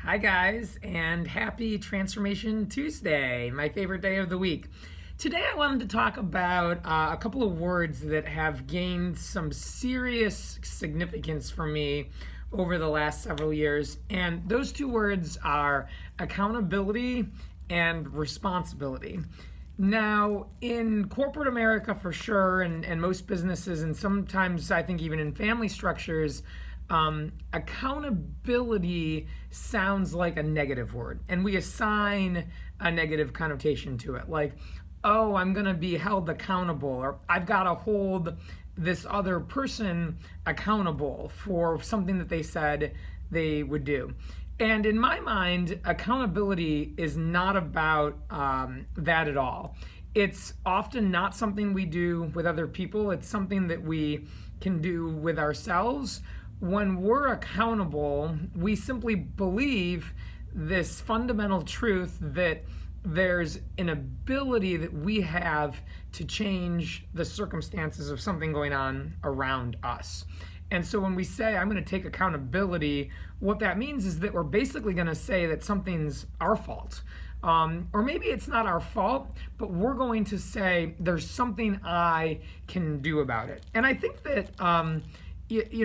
Hi, guys, and happy Transformation Tuesday, my favorite day of the week. Today, I wanted to talk about a couple of words that have gained some serious significance for me over the last several years. And those two words are accountability and responsibility. Now, in corporate America for sure, and most businesses, and sometimes I think even in family structures, accountability sounds like a negative word, and we assign a negative connotation to it. Like, oh, I'm going to be held accountable, or I've got to hold this other person accountable for something that they said they would do. And in my mind, accountability is not about that at all. It's often not something we do with other people, it's something that we can do with ourselves. When we're accountable, we simply believe this fundamental truth that there's an ability that we have to change the circumstances of something going on around us. And so when we say, I'm going to take accountability, what that means is that we're basically going to say that something's our fault. Or maybe it's not our fault, but we're going to say there's something I can do about it. And I think that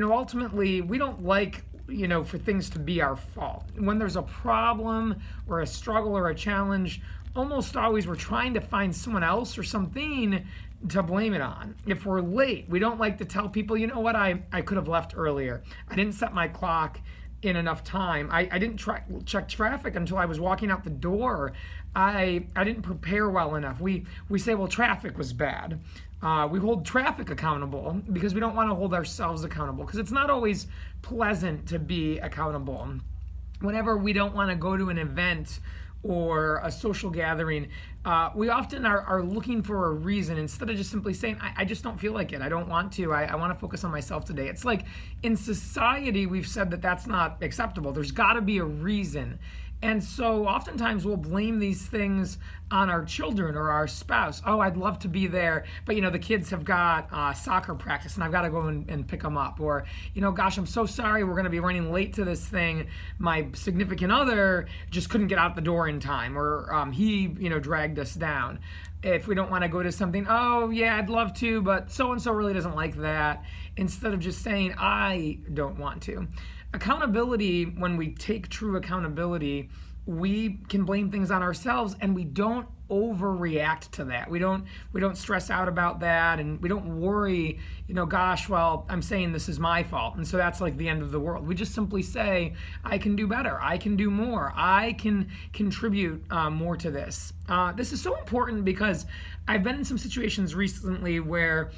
ultimately, we don't like, for things to be our fault. When there's a problem or a struggle or a challenge, almost always we're trying to find someone else or something to blame it on. If we're late, we don't like to tell people, you know what, I could have left earlier. I didn't set my clock in enough time. I didn't check traffic until I was walking out the door. I didn't prepare well enough. We say, well, traffic was bad. We hold traffic accountable because we don't want to hold ourselves accountable, because it's not always pleasant to be accountable. Whenever we don't want to go to an event or a social gathering, we often are looking for a reason instead of just simply saying, I just don't feel like it. I don't want to. I want to focus on myself today. It's like in society, we've said that that's not acceptable. There's got to be a reason. And so oftentimes we'll blame these things on our children or our spouse. Oh, I'd love to be there, but the kids have got soccer practice and I've got to go and pick them up. Or, gosh, I'm so sorry, we're going to be running late to this thing. My significant other just couldn't get out the door in time, or he, dragged us down. If we don't want to go to something, oh yeah, I'd love to, but so-and-so really doesn't like that, instead of just saying, I don't want to. Accountability, when we take true accountability, we can blame things on ourselves, and we don't overreact to that. We don't stress out about that, and we don't worry, gosh, well, I'm saying this is my fault, and so that's like the end of the world. We just simply say, I can do better, I can do more, I can contribute more to this. This is so important because I've been in some situations recently where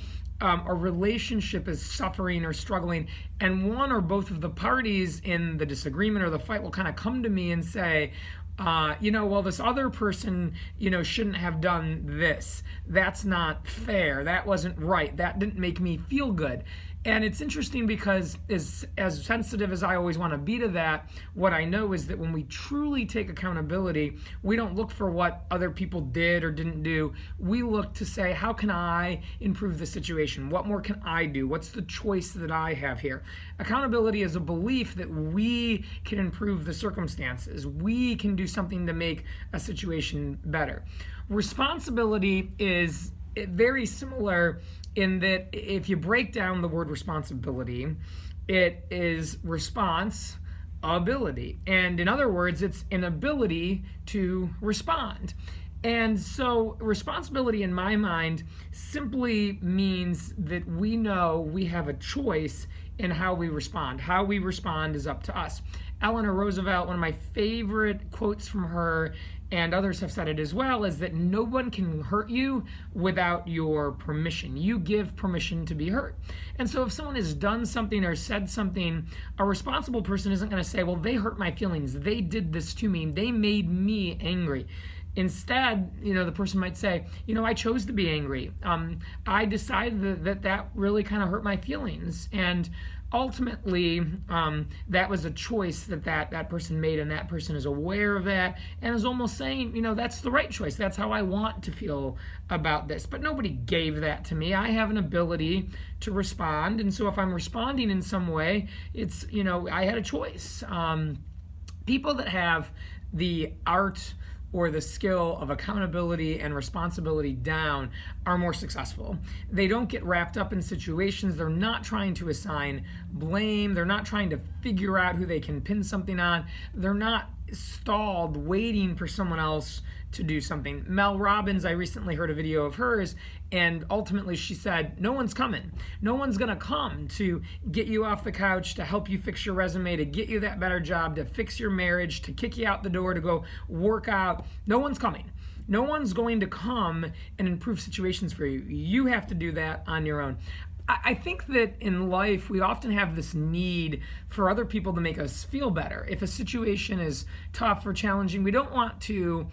a relationship is suffering or struggling, and one or both of the parties in the disagreement or the fight will kind of come to me and say, well, this other person, shouldn't have done this. That's not fair. That wasn't right. That didn't make me feel good. And it's interesting because as sensitive as I always want to be to that, what I know is that when we truly take accountability, we don't look for what other people did or didn't do. We look to say, how can I improve the situation? What more can I do? What's the choice that I have here? Accountability is a belief that we can improve the circumstances. We can do something to make a situation better. Responsibility is very similar in that if you break down the word responsibility, it is response ability. And in other words, it's an ability to respond. And so responsibility in my mind simply means that we know we have a choice in how we respond. How we respond is up to us. Eleanor Roosevelt, one of my favorite quotes from her, and others have said it as well, is that no one can hurt you without your permission. You give permission to be hurt. And so if someone has done something or said something, a responsible person isn't going to say, well, they hurt my feelings. They did this to me. They made me angry. Instead, the person might say, I chose to be angry. I decided that really kind of hurt my feelings. And ultimately, that was a choice that person made, and that person is aware of that and is almost saying, that's the right choice. That's how I want to feel about this. But nobody gave that to me. I have an ability to respond. And so if I'm responding in some way, it's, I had a choice. People that have the art or the skill of accountability and responsibility down are more successful. They don't get wrapped up in situations. They're not trying to assign blame. They're not trying to figure out who they can pin something on. They're not stalled waiting for someone else to do something. Mel Robbins, I recently heard a video of hers, and ultimately she said, no one's coming. No one's gonna come to get you off the couch, to help you fix your resume, to get you that better job, to fix your marriage, to kick you out the door, to go work out. No one's coming. No one's going to come and improve situations for you. You have to do that on your own. I think that in life, we often have this need for other people to make us feel better. If a situation is tough or challenging, we don't want to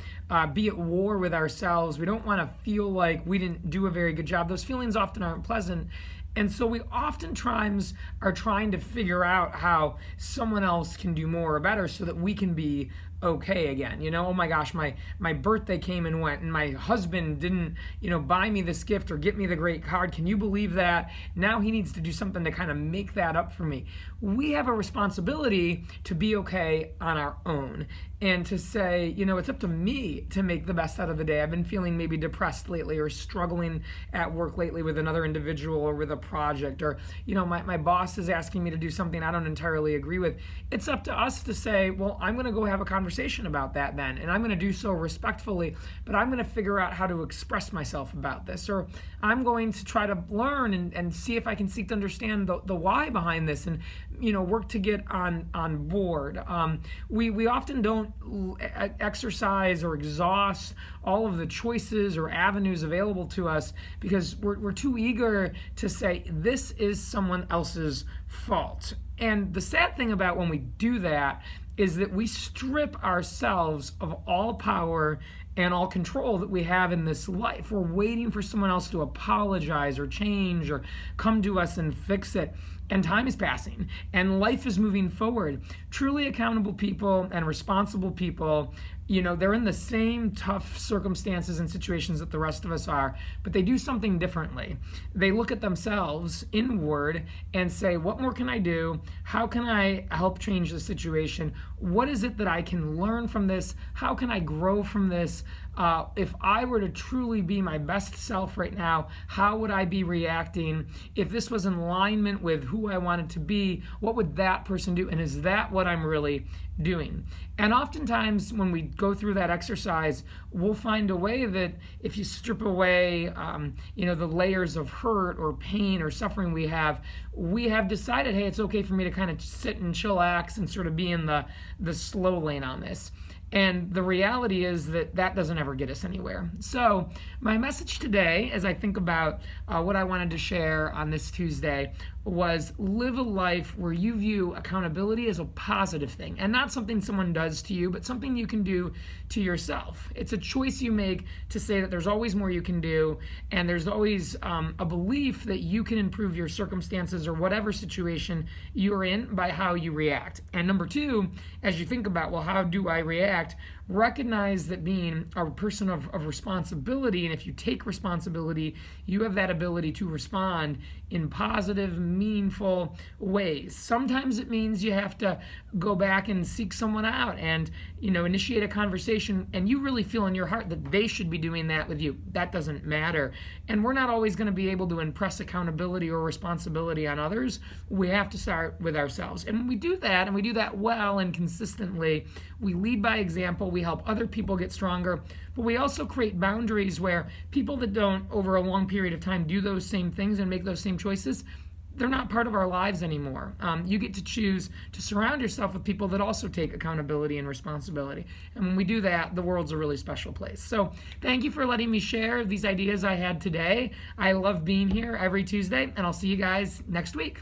be at war with ourselves. We don't want to feel like we didn't do a very good job. Those feelings often aren't pleasant. And so we oftentimes are trying to figure out how someone else can do more or better so that we can be okay again. Oh my gosh, my birthday came and went, and my husband didn't, buy me this gift or get me the great card. Can you believe that? Now he needs to do something to kind of make that up for me. We have a responsibility to be okay on our own and to say, it's up to me to make the best out of the day. I've been feeling maybe depressed lately or struggling at work lately with another individual or with a project, or, my boss is asking me to do something I don't entirely agree with. It's up to us to say, well, I'm going to go have a conversation about that then, and I'm going to do so respectfully, but I'm going to figure out how to express myself about this, or I'm going to try to learn and see if I can seek to understand the why behind this, and work to get on board. We often don't exercise or exhaust all of the choices or avenues available to us because we're too eager to say this is someone else's fault. And the sad thing about when we do that is that we strip ourselves of all power and all control that we have in this life. We're waiting for someone else to apologize or change or come to us and fix it. And time is passing and life is moving forward. Truly accountable people and responsible people, they're in the same tough circumstances and situations that the rest of us are, but they do something differently. They look at themselves inward and say, what more can I do? How can I help change the situation? What is it that I can learn from this? How can I grow from this? If I were to truly be my best self right now, how would I be reacting? If this was in alignment with who I wanted to be, what would that person do? And is that what I'm really doing? And oftentimes when we go through that exercise, we'll find a way that if you strip away, the layers of hurt or pain or suffering we have decided, hey, it's okay for me to kind of sit and chillax and sort of be in the slow lane on this. And the reality is that doesn't ever get us anywhere. So my message today, as I think about what I wanted to share on this Tuesday, was live a life where you view accountability as a positive thing and not something someone does to you, but something you can do to yourself. It's a choice you make to say that there's always more you can do, and there's always a belief that you can improve your circumstances or whatever situation you're in by how you react. And number two, as you think about, well, how do I react? Recognize that being a person of responsibility, and if you take responsibility, you have that ability to respond in positive, meaningful ways. Sometimes it means you have to go back and seek someone out and initiate a conversation, and you really feel in your heart that they should be doing that with you. That doesn't matter. And we're not always going to be able to impress accountability or responsibility on others. We have to start with ourselves. And when we do that, and we do that well and consistently, we lead by example, we help other people get stronger, but we also create boundaries where people that don't, over a long period of time, do those same things and make those same choices, they're not part of our lives anymore. You get to choose to surround yourself with people that also take accountability and responsibility. And when we do that, the world's a really special place. So thank you for letting me share these ideas I had today. I love being here every Tuesday, and I'll see you guys next week.